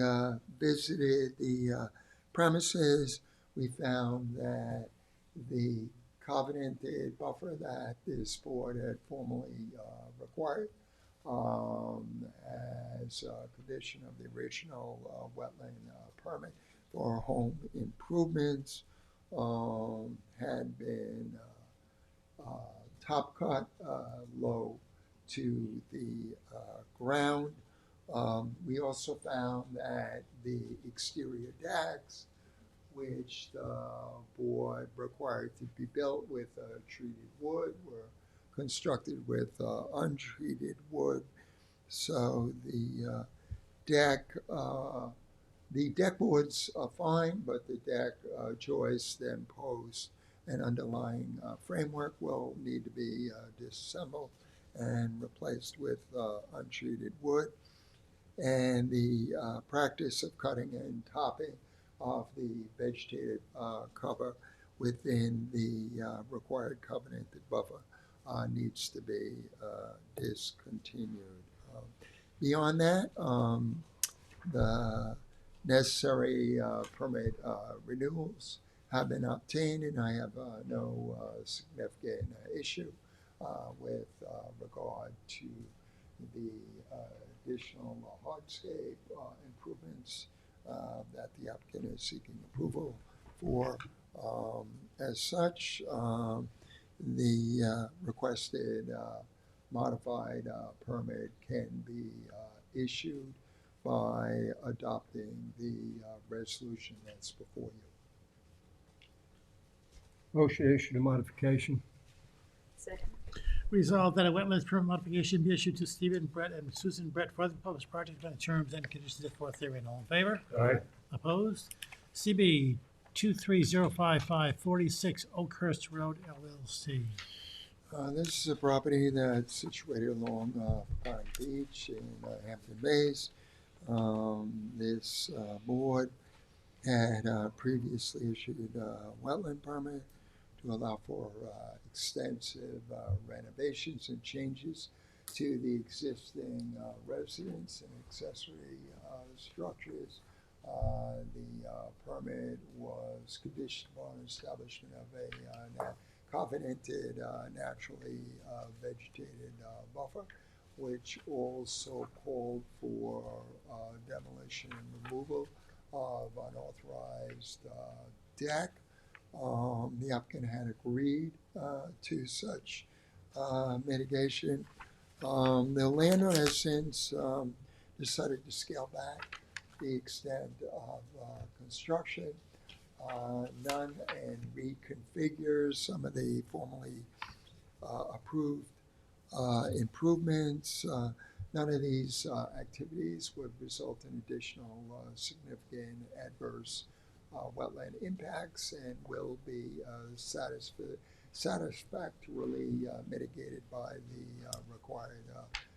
visited the premises, we found that the covenanted buffer that this board had formally required as a condition of the original wetland permit for home improvements had been top cut low to the ground. We also found that the exterior decks, which the board required to be built with treated wood, were constructed with untreated wood. So the deck boards are fine, but the deck joists and posts and underlying framework will need to be disassembled and replaced with untreated wood. And the practice of cutting and topping off the vegetated cover within the required covenanted buffer needs to be discontinued. Beyond that, the necessary permit renewals have been obtained, and I have no significant issue with regard to the additional hardscape improvements that the applicant is seeking approval for. As such, the requested modified permit can be issued by adopting the resolution that's before you. Motion to issue the modification. Second. Resolved that a wetlands permit modification be issued to Stephen Brett and Susan Brett for the published project on the terms and conditions set forth therein. All in favor? Aye. Opposed? CB 230546 Oakhurst Road LLC. This is a property that's situated along Pine Beach in Hampton Bays. This board had previously issued a wetland permit to allow for extensive renovations and changes to the existing residence and accessory structures. The permit was conditioned on establishment of a covenanted naturally vegetated buffer, which also called for demolition and removal of unauthorized deck. The applicant had agreed to such mitigation. The landowner has since decided to scale back the extent of construction, none, and reconfigure some of the formerly approved improvements. None of these activities would result in additional significant adverse wetland impacts and will be satisfactorily mitigated by the required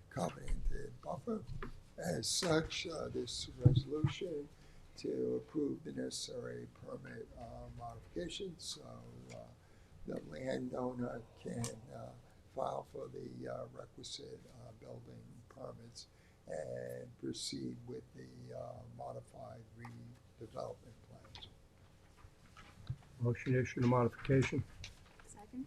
covenanted buffer. As such, this resolution to approve the necessary permit modifications, so the landowner can file for the requisite building permits and proceed with the modified redevelopment plans. Motion to issue the modification. Second.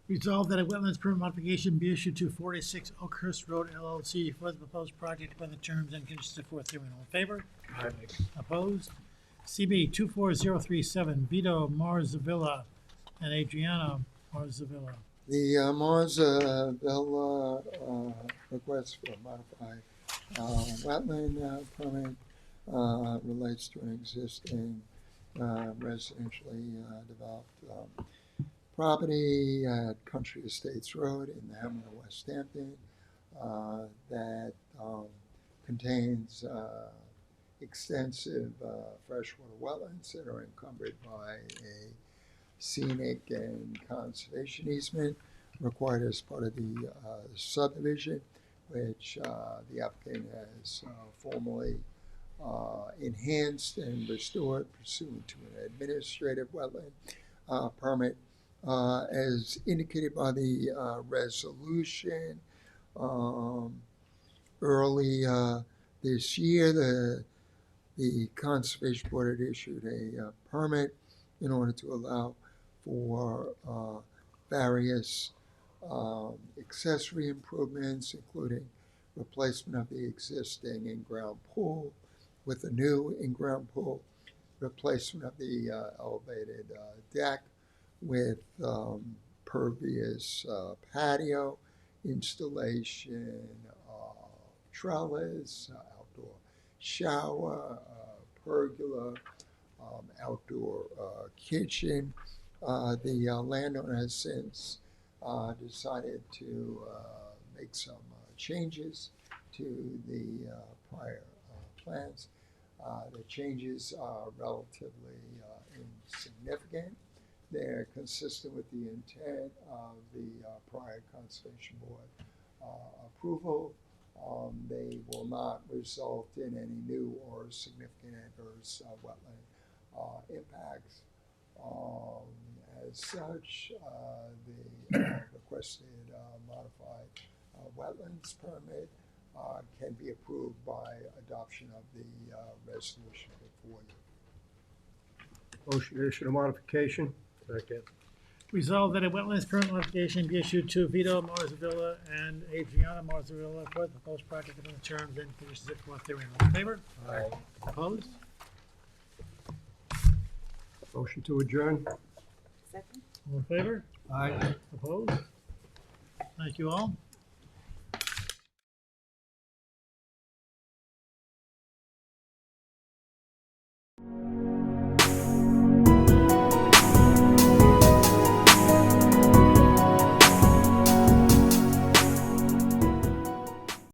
Resolved that a wetlands permit modification be issued to 46 Oakhurst Road LLC for the proposed project by the terms and conditions set forth herein. All in favor? Aye. Opposed? CB 24037, Vito Marzavilla and Adriana Marzavilla. The Marsville request for a modified wetland permit relates to an existing residentially developed property at Country Estates Road in the Hamlet of West Hampton that contains extensive freshwater wetlands that are encumbered by a scenic and conservation easement required as part of the subdivision, which the applicant has formally enhanced and restored pursuant to an administrative wetland permit. As indicated by the resolution, early this year, the Conservation Board had issued a permit in order to allow for various accessory improvements, including replacement of the existing in-ground pool with a new in-ground pool, replacement of the elevated deck with pervious patio, installation of trellis, outdoor shower, pergola, outdoor kitchen. The landowner has since decided to make some changes to the prior plans. The changes are relatively insignificant. They're consistent with the intent of the prior Conservation Board approval. They will not result in any new or significant adverse wetland impacts. As such, the requested modified wetlands permit can be approved by adoption of the resolution before you. Motion to issue a modification. Second. Resolved that a wetlands permit modification be issued to Vito Marzavilla and Adriana Marzavilla for the proposed project within the terms and conditions set forth therein. All in favor? Aye. Opposed? Motion to adjourn. Second. All in favor? Aye. Opposed? Thank you all.